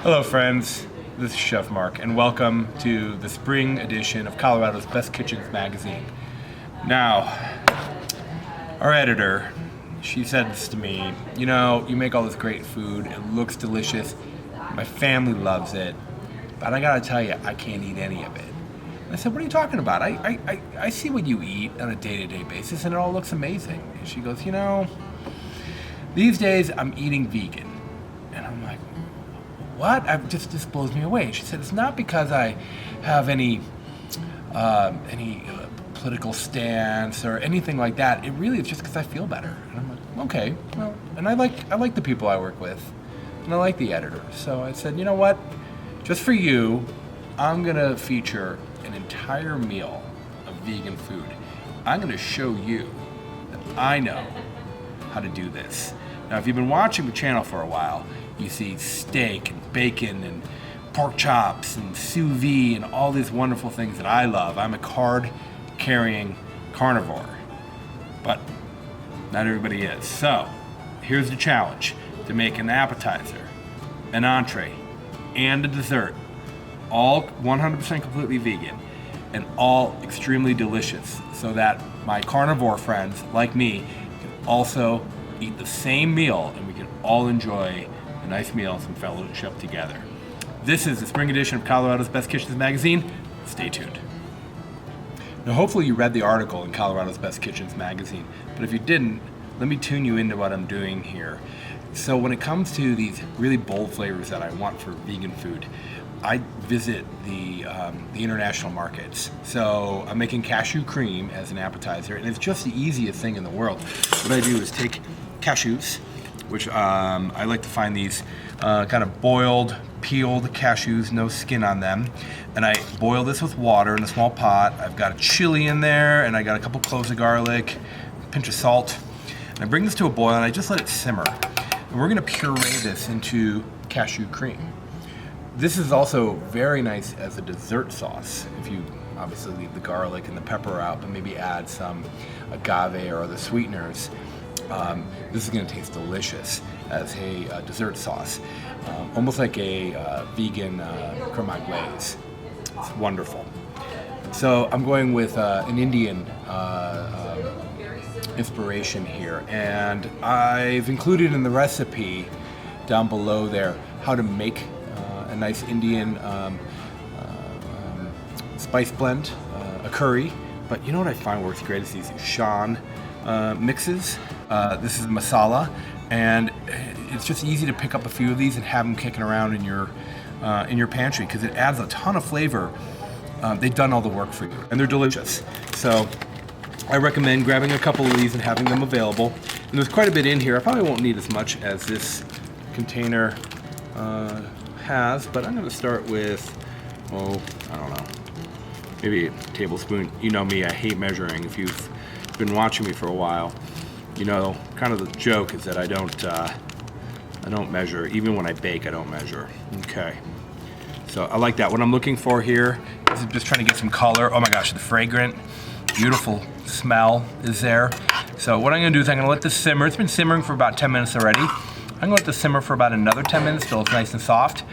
Hello friends, this is Chef Mark and welcome to the spring edition of Colorado's Best Kitchens magazine. Now, our editor, she said this to me, you know, you make all this great food, it looks delicious, my family loves it, but I gotta tell you, I can't eat any of it. And I said, what are you talking about? I see what you eat on a day-to-day basis and it all looks amazing. And she goes, you know, these days I'm eating vegan. And I'm like, what? This blows me away. She said, it's not because I have any political stance or anything like that. It really is just because I feel better. And I'm like, okay, well, and I like the people I work with, and I like the editor. So I said, you know what? Just for you, I'm gonna feature an entire meal of vegan food. I'm gonna show you that I know how to do this. Now, if you've been watching the channel for a while, you see steak and bacon and pork chops and sous vide and all these wonderful things that I love. I'm a card-carrying carnivore, but not everybody is. So here's the challenge: to make an appetizer, an entree, and a dessert, all 100% completely vegan and all extremely delicious, so that my carnivore friends like me can also eat the same meal and we can all enjoy a nice meal and some fellowship together. This is the spring edition of Colorado's Best Kitchens magazine. Stay tuned. Now, hopefully you read the article in Colorado's Best Kitchens magazine, but if you didn't, let me tune you into what I'm doing here. So when it comes to these really bold flavors that I want for vegan food, I visit the international markets. So I'm making cashew cream as an appetizer, and it's just the easiest thing in the world. What I do is take cashews, which I like to find these kind of boiled, peeled cashews, no skin on them. And I boil this with water in a small pot. I've got a chili in there, and I got a couple cloves of garlic, a pinch of salt. And I bring this to a boil, and I just let it simmer. And we're gonna puree this into cashew cream. This is also very nice as a dessert sauce. If you obviously leave the garlic and the pepper out, but maybe add some agave or other sweeteners, this is going to taste delicious as a dessert sauce, almost like a vegan creme anglaise. It's wonderful. So I'm going with an Indian inspiration here, and I've included in the recipe down below there how to make a nice Indian spice blend, a curry. But you know what I find works great is these Shan mixes. This is masala, and it's just easy to pick up a few of these and have them kicking around in your pantry because it adds a ton of flavor. They've done all the work for you, and they're delicious. So I recommend grabbing a couple of these and having them available. And there's quite a bit in here. I probably won't need as much as this container has, but I'm going to start with, oh, I don't know, maybe a tablespoon. You know me, I hate measuring. If you've been watching me for a while, you know, kind of the joke is that I don't measure. Even when I bake, I don't measure. Okay. So I like that. What I'm looking for here is just trying to get some color. Oh my gosh, the fragrant, beautiful smell is there. So what I'm gonna do is I'm gonna let this simmer. It's been simmering for about 10 minutes already. I'm gonna let this simmer for about another 10 minutes till it's nice and soft.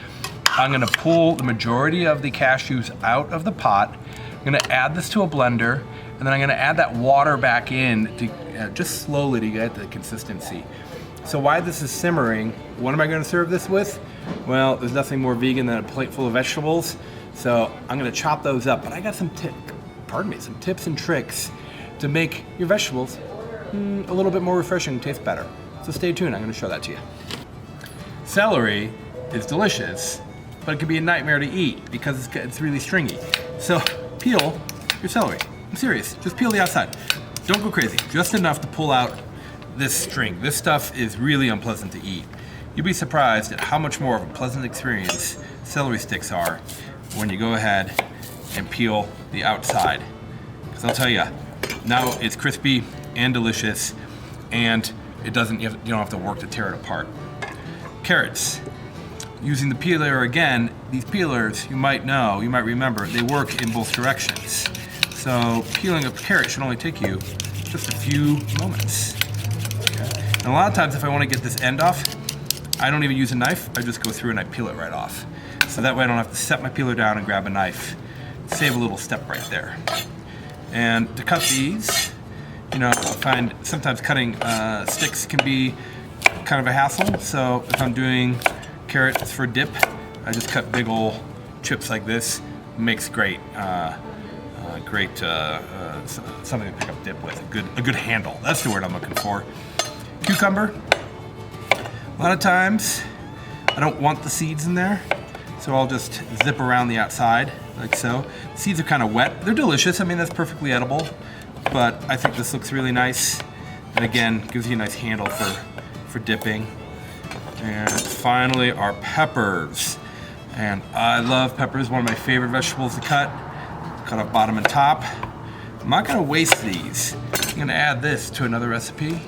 I'm gonna pull the majority of the cashews out of the pot. I'm gonna add this to a blender, and then I'm gonna add that water back in to just slowly to get the consistency. So while this is simmering, what am I gonna serve this with? Well, there's nothing more vegan than a plate full of vegetables. So I'm gonna chop those up, but I got some tips and tricks to make your vegetables a little bit more refreshing and taste better. So stay tuned, I'm gonna show that to you. Celery is delicious, but it can be a nightmare to eat because it's really stringy. So peel your celery. I'm serious, just peel the outside. Don't go crazy, just enough to pull out this string. This stuff is really unpleasant to eat. You'll be surprised at how much more of a pleasant experience celery sticks are when you go ahead and peel the outside. Because I'll tell you, now it's crispy and delicious, and you don't have to work to tear it apart. Carrots. Using the peeler again, these peelers, you might remember, they work in both directions. So peeling a carrot should only take you just a few moments. Okay. And a lot of times if I want to get this end off, I don't even use a knife. I just go through and I peel it right off. So that way I don't have to set my peeler down and grab a knife. Save a little step right there. And to cut these, you know, I find sometimes cutting sticks can be kind of a hassle. So if I'm doing carrots for dip, I just cut big old chips like this. Makes great, something to pick up dip with. A good handle. That's the word I'm looking for. Cucumber. A lot of times, I don't want the seeds in there, so I'll just zip around the outside like so. The seeds are kind of wet. They're delicious. I mean, that's perfectly edible, but I think this looks really nice. And again, gives you a nice handle for dipping. And finally, our peppers. And I love peppers, one of my favorite vegetables to cut. Cut off bottom and top. I'm not gonna waste these. I'm gonna add this to another recipe.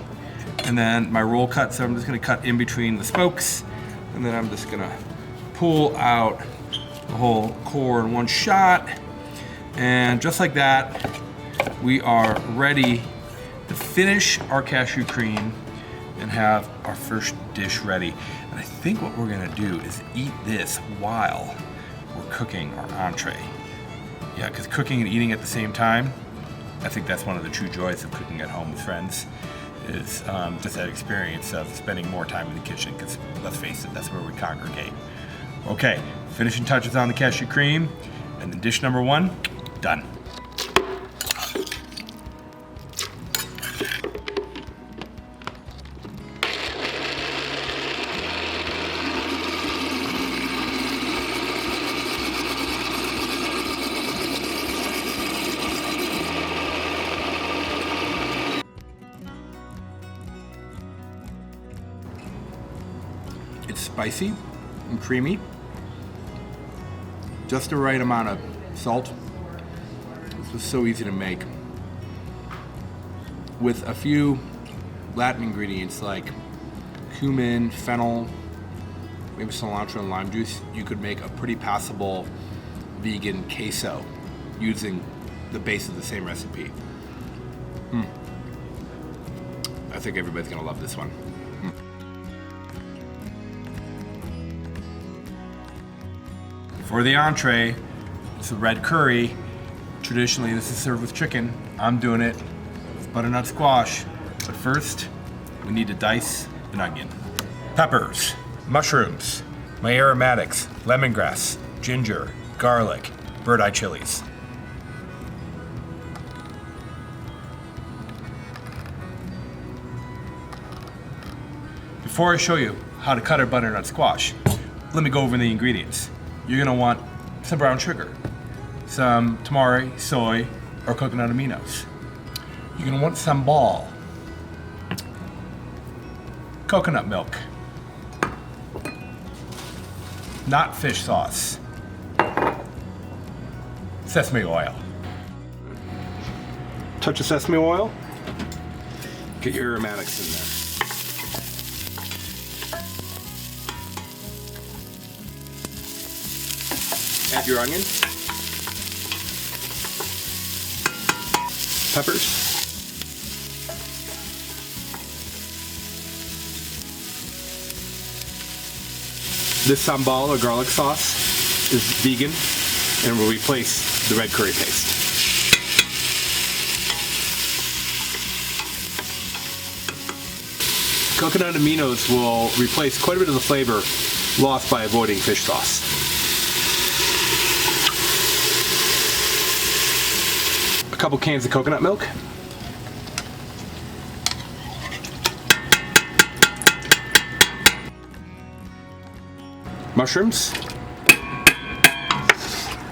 And then my roll cut, so I'm just gonna cut in between the spokes. And then I'm just gonna pull out the whole core in one shot. And just like that, we are ready to finish our cashew cream and have our first dish ready. And I think what we're gonna do is eat this while we're cooking our entree. Yeah, because cooking and eating at the same time, I think that's one of the true joys of cooking at home with friends, is just that experience of spending more time in the kitchen, because let's face it, that's where we congregate. Okay, finishing touches on the cashew cream, and then dish number one, done. It's spicy and creamy. Just the right amount of salt. This was so easy to make. With a few Latin ingredients like cumin, fennel, maybe cilantro and lime juice, you could make a pretty passable vegan queso using the base of the same recipe. I think everybody's gonna love this one. For the entree, it's a red curry. Traditionally, this is served with chicken. I'm doing it with butternut squash. But first, we need to dice an onion. Peppers, mushrooms, my aromatics, lemongrass, ginger, garlic, bird-eye chilies. Before I show you how to cut our butternut squash, let me go over the ingredients. You're gonna want some brown sugar, some tamari, soy, or coconut aminos. You're gonna want some sambal, coconut milk, not fish sauce, sesame oil. Touch of sesame oil, get your aromatics in there. Add your onion, peppers, this sambal or garlic sauce is vegan and will replace the red curry paste. Coconut aminos will replace quite a bit of the flavor lost by avoiding fish sauce. A couple cans of coconut milk. Mushrooms.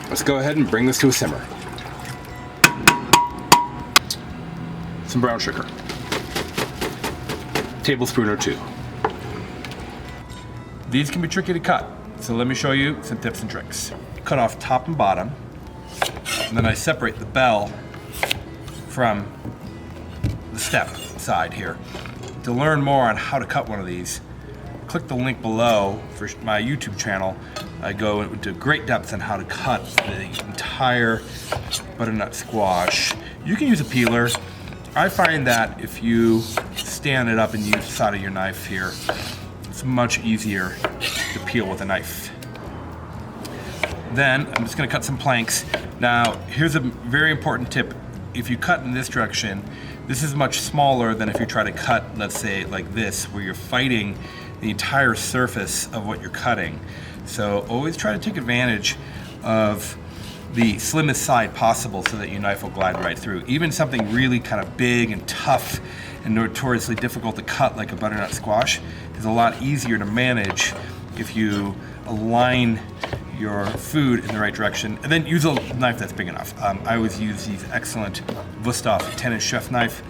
Let's go ahead and bring this to a simmer. Some brown sugar. Tablespoon or two. These can be tricky to cut, so let me show you some tips and tricks. Cut off top and bottom, and then I separate the bell from the step side here. To learn more on how to cut one of these, click the link below for my YouTube channel. I go into great depth on how to cut the entire butternut squash. You can use a peeler. I find that if you stand it up and use the side of your knife here, It's much easier to peel with a knife. Then I'm just gonna cut some planks. Now, here's a very important tip. If you cut in this direction, this is much smaller than if you try to cut, let's say like this, where you're fighting the entire surface of what you're cutting. So always try to take advantage of the slimmest side possible so that your knife will glide right through. Even something really kind of big and tough and notoriously difficult to cut like a butternut squash is a lot easier to manage if you align your food in the right direction, and then use a knife that's big enough. I always use these excellent Wusthof 10-inch chef knife.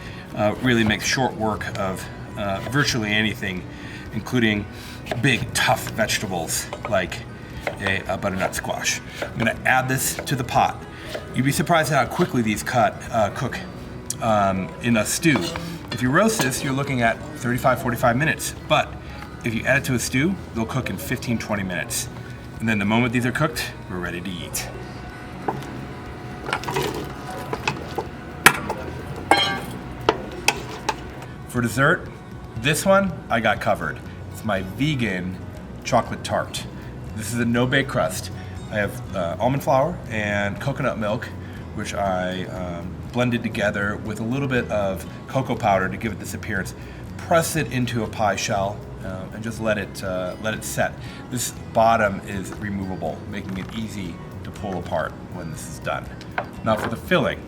Really makes short work of virtually anything, including big, tough vegetables like a butternut squash. I'm gonna add this to the pot. You'd be surprised at how quickly these cook in a stew. If you roast this, you're looking at 35-45 minutes, but if you add it to a stew, they'll cook in 15-20 minutes. And then the moment these are cooked, we're ready to eat. For dessert, this one I got covered. It's my vegan chocolate tart. This is a no-bake crust. I have almond flour and coconut milk, which I blended together with a little bit of cocoa powder to give it this appearance. Press it into a pie shell and just let it set. This bottom is removable, making it easy to pull apart when this is done. Now for the filling,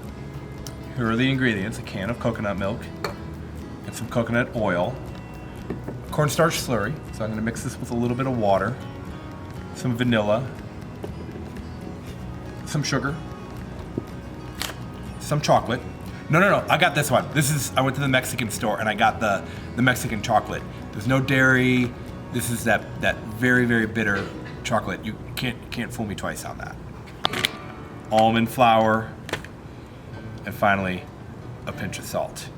here are the ingredients: a can of coconut milk and some coconut oil, a cornstarch slurry, so I'm going to mix this with a little bit of water, some vanilla, some sugar, some chocolate. No, I got this one. I went to the Mexican store and I got the Mexican chocolate. There's no dairy. This is that very, very bitter chocolate. You can't fool me twice on that. Almond flour, and finally, a pinch of salt.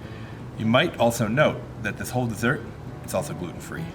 You might also note that this whole dessert is also gluten-free.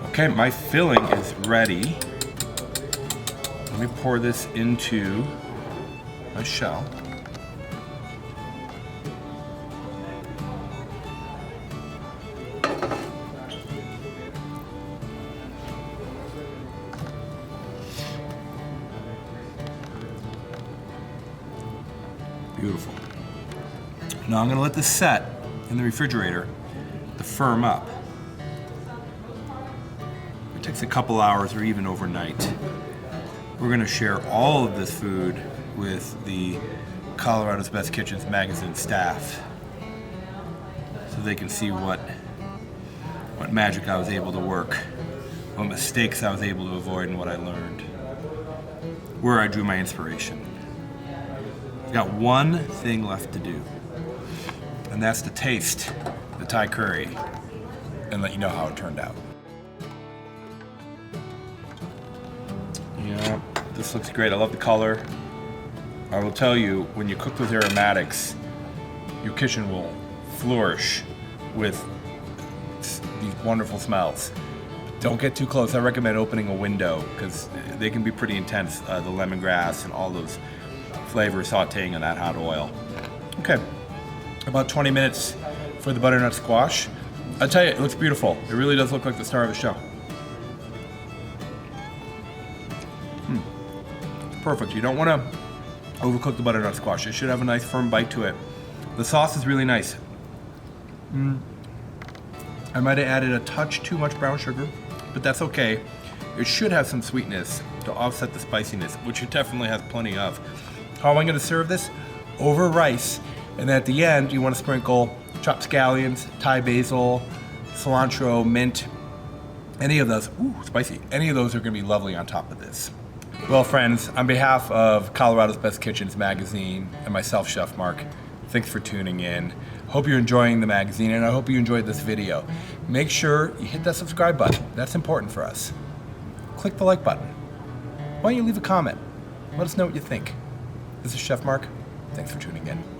Okay, my filling is ready. Let me pour this into my shell. Beautiful. Now I'm going to let this set in the refrigerator to firm up. It takes a couple hours or even overnight. We're going to share all of this food with the Colorado's Best Kitchens magazine staff so they can see what magic I was able to work, what mistakes I was able to avoid, and what I learned, where I drew my inspiration. I've got one thing left to do, and that's to taste the Thai curry and let you know how it turned out. Yeah, this looks great. I love the color. I will tell you, when you cook those aromatics, your kitchen will flourish with these wonderful smells. Don't get too close. I recommend opening a window because they can be pretty intense, the lemongrass and all those flavors sauteing in that hot oil. Okay, about 20 minutes for the butternut squash. I'll tell you, it looks beautiful. It really does look like the star of the show. Perfect. You don't want to overcook the butternut squash. It should have a nice firm bite to it. The sauce is really nice. I might have added a touch too much brown sugar, but that's okay. It should have some sweetness to offset the spiciness, which it definitely has plenty of. How am I gonna serve this? Over rice, and then at the end, you wanna sprinkle chopped scallions, Thai basil, cilantro, mint, any of those, ooh, spicy. Any of those are gonna be lovely on top of this. Well, friends, on behalf of Colorado's Best Kitchens magazine and myself, Chef Mark, thanks for tuning in. Hope you're enjoying the magazine, and I hope you enjoyed this video. Make sure you hit that subscribe button. That's important for us. Click the like button. Why don't you leave a comment? Let us know what you think. This is Chef Mark. Thanks for tuning in.